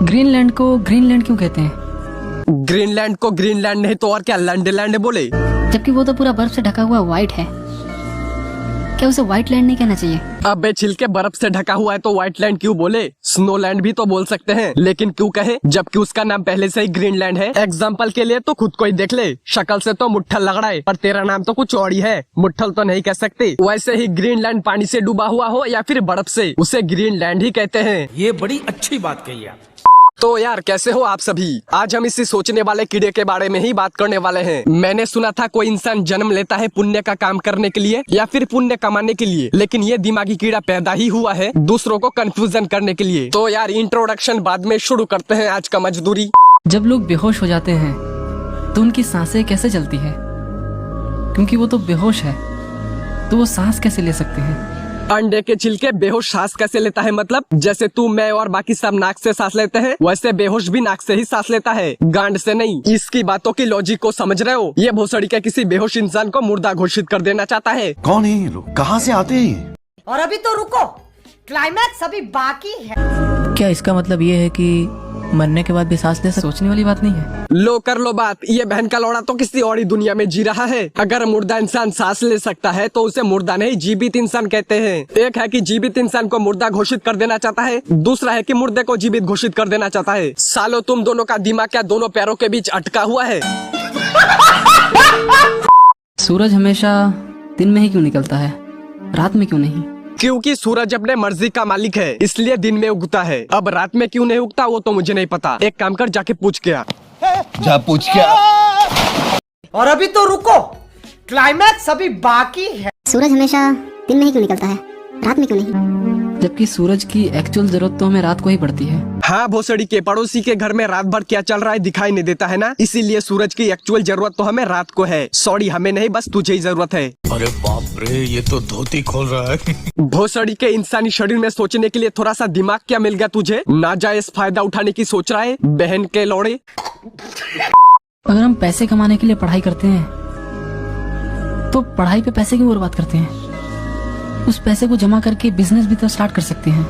Greenland को Greenland क्यों कहते हैं? ग्रीनलैंड को ग्रीनलैंड नहीं तो और क्या लैंड बोले। जबकि वो तो पूरा बर्फ से ढका हुआ व्हाइट है। क्या उसे व्हाइट लैंड नहीं कहना चाहिए? अबे छिलके बर्फ से ढका हुआ है तो व्हाइट लैंड क्यों बोले? स्नो लैंड भी तो बोल सकते हैं, लेकिन क्यों कहे जबकि उसका नाम पहले से ही ग्रीनलैंड है। एग्जाम्पल के लिए तो खुद को ही देख ले, शक्ल से तो मुट्ठल लग रहा है पर तेरा नाम तो कुछ और ही है, मुट्ठल तो नहीं कह सकते। वैसे ही ग्रीनलैंड पानी से डूबा हुआ हो या फिर बर्फ से, उसे ग्रीनलैंड ही कहते हैं। ये बड़ी अच्छी बात कही आप। तो यार कैसे हो आप सभी? आज हम इसी सोचने वाले कीड़े के बारे में ही बात करने वाले हैं। मैंने सुना था कोई इंसान जन्म लेता है पुण्य का काम करने के लिए या फिर पुण्य कमाने के लिए, लेकिन ये दिमागी कीड़ा पैदा ही हुआ है दूसरों को कंफ्यूजन करने के लिए। तो यार इंट्रोडक्शन बाद में शुरू करते हैं आज का मजदूरी। जब लोग बेहोश हो जाते हैं तो उनकी सांसें कैसे चलती है? क्योंकि वो तो बेहोश है, तो वो सांस कैसे ले सकते हैं? अंडे के छिलके बेहोश सांस कैसे लेता है? मतलब जैसे तू, मैं और बाकी सब नाक से सांस लेते हैं, वैसे बेहोश भी नाक से ही सांस लेता है, गांड से नहीं। इसकी बातों की लॉजिक को समझ रहे हो? ये भोसड़ी के किसी बेहोश इंसान को मुर्दा घोषित कर देना चाहता है। कौन है ये लोग, कहाँ से आते हैं? और अभी तो रुको, क्लाइमैक्स अभी बाकी है। क्या इसका मतलब ये है कि मरने के बाद भी सांस ले सकते? सोचने वाली बात नहीं है। लो कर लो बात, ये बहन का लौड़ा तो किसी और ही दुनिया में जी रहा है। अगर मुर्दा इंसान सांस ले सकता है तो उसे मुर्दा नहीं जीवित इंसान कहते हैं। एक है कि जीवित इंसान को मुर्दा घोषित कर देना चाहता है, दूसरा है कि मुर्दे को जीवित घोषित कर देना चाहता है। सालो तुम दोनों का दिमाग क्या दोनों पैरों के बीच अटका हुआ है? सूरज हमेशा दिन में ही क्यों निकलता है, रात में क्यों नहीं? क्योंकि सूरज अपने मर्जी का मालिक है, इसलिए दिन में उगता है। अब रात में क्यों नहीं उगता वो तो मुझे नहीं पता। एक काम कर, जाके पूछ के आ। जा पूछ क्या? और अभी तो रुको, क्लाइमैक्स अभी बाकी है। सूरज हमेशा दिन में ही क्यों निकलता है, रात में क्यों नहीं? जबकि सूरज की एक्चुअल जरूरत तो हमें रात को ही पड़ती है। हाँ भोसड़ी के पड़ोसी के घर में रात भर क्या चल रहा है दिखाई नहीं देता है ना, इसीलिए सूरज की एक्चुअल जरूरत तो हमें रात को है। सॉरी हमें नहीं, बस तुझे ही जरूरत है। अरे बाप रे, ये तो धोती खोल रहा है। भोसड़ी के इंसानी शरीर में सोचने के लिए थोड़ा सा दिमाग क्या मिल गया तुझे? नाजायज फायदा उठाने की सोच रहा है बहन के लौड़े। अगर हम पैसे कमाने के लिए पढ़ाई करते हैं तो पढ़ाई पे पैसे क्यों बर्बाद करते हैं? उस पैसे को जमा करके बिजनेस भी तो स्टार्ट कर सकते हैं।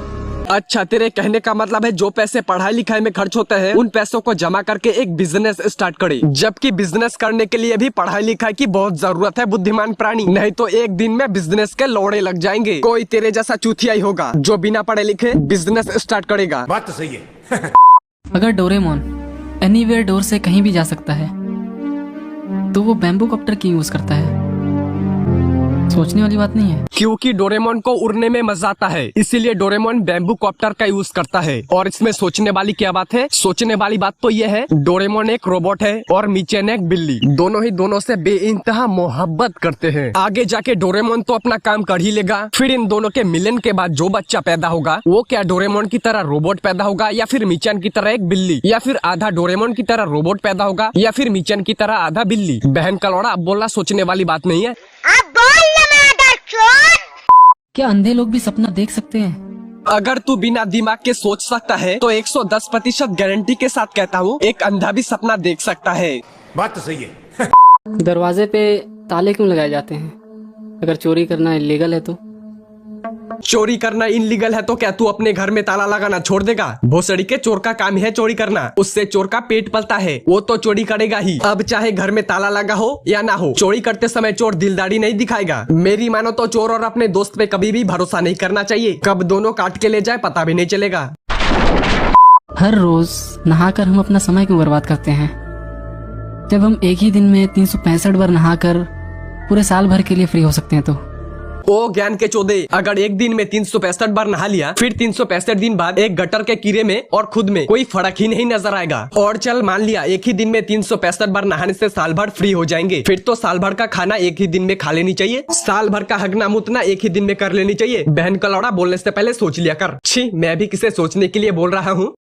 अच्छा, तेरे कहने का मतलब है जो पैसे पढ़ाई लिखाई में खर्च होते हैं उन पैसों को जमा करके एक बिजनेस स्टार्ट करे। जबकि बिजनेस करने के लिए भी पढ़ाई लिखाई की बहुत जरूरत है बुद्धिमान प्राणी, नहीं तो एक दिन में बिजनेस के लौड़े लग जाएंगे। कोई तेरे जैसा चूतिया ही होगा जो बिना पढ़े लिखे बिजनेस स्टार्ट करेगा। बात तो सही है। अगर डोरेमोन एनीवेयर डोर से कहीं भी जा सकता है तो वो बैम्बू कॉप्टर क्यों यूज करता है? सोचने वाली बात नहीं है। क्योंकि डोरेमोन को उड़ने में मजा आता है, इसीलिए डोरेमोन बैम्बू कॉप्टर का यूज करता है। और इसमें सोचने वाली क्या बात है? सोचने वाली बात तो ये है डोरेमोन एक रोबोट है और मिचेन एक बिल्ली, दोनों ही दोनों से बेइंतहा मोहब्बत करते हैं। आगे जाके डोरेमोन तो अपना काम कर ही लेगा, फिर इन दोनों के मिलन के बाद जो बच्चा पैदा होगा वो क्या डोरेमोन की तरह रोबोट पैदा होगा या फिर मिचेन की तरह एक बिल्ली, या फिर आधा डोरेमोन की तरह रोबोट पैदा होगा या फिर मिचेन की तरह आधा बिल्ली। बहन का लौड़ा अब बोलना सोचने वाली बात नहीं है। क्या अंधे लोग भी सपना देख सकते हैं? अगर तू बिना दिमाग के सोच सकता है तो 110% गारंटी के साथ कहता हूँ एक अंधा भी सपना देख सकता है। बात तो सही है। दरवाजे पे ताले क्यों लगाए जाते हैं? अगर चोरी करना इलीगल है तो? चोरी करना इनलीगल है तो क्या तू अपने घर में ताला लगाना छोड़ देगा? भोसड़ी के चोर का काम है चोरी करना, उससे चोर का पेट पलता है, वो तो चोरी करेगा ही। अब चाहे घर में ताला लगा हो या ना हो, चोरी करते समय चोर दिलदारी नहीं दिखाएगा। मेरी मानो तो चोर और अपने दोस्त पे कभी भी भरोसा नहीं करना चाहिए, कब दोनों काट के ले जाए पता भी नहीं चलेगा। हर रोज नहाकर हम अपना समय क्यों बर्बाद करते हैं, जब हम एक ही दिन में 365 बार नहाकर पूरे साल भर के लिए फ्री हो सकते हैं? तो ओ ज्ञान के चौदे, अगर एक दिन में 365 बार नहा लिया, फिर 365 दिन बाद एक गटर के कीड़े में और खुद में कोई फर्क ही नहीं नजर आएगा। और चल मान लिया एक ही दिन में 365 बार नहाने से साल भर फ्री हो जाएंगे, फिर तो साल भर का खाना एक ही दिन में खा लेनी चाहिए, साल भर का हगना मुतना एक ही दिन में कर लेनी चाहिए। बहन का लौड़ा बोलने से पहले सोच लिया कर। छी, मैं भी किसे सोचने के लिए बोल रहा हूँ।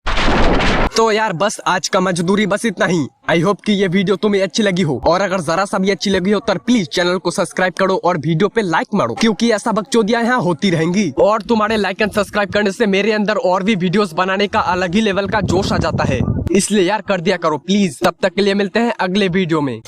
तो यार बस आज का मजदूरी बस इतना ही। आई होप कि ये वीडियो तुम्हें अच्छी लगी हो, और अगर जरा सा भी अच्छी लगी हो तो प्लीज चैनल को सब्सक्राइब करो और वीडियो पे लाइक मारो, क्योंकि ऐसा बकचोदियां यहाँ होती रहेंगी। और तुम्हारे लाइक एंड सब्सक्राइब करने से मेरे अंदर और भी वीडियोस बनाने का अलग ही लेवल का जोश आ जाता है, इसलिए यार कर दिया करो प्लीज। तब तक के लिए मिलते हैं अगले वीडियो में।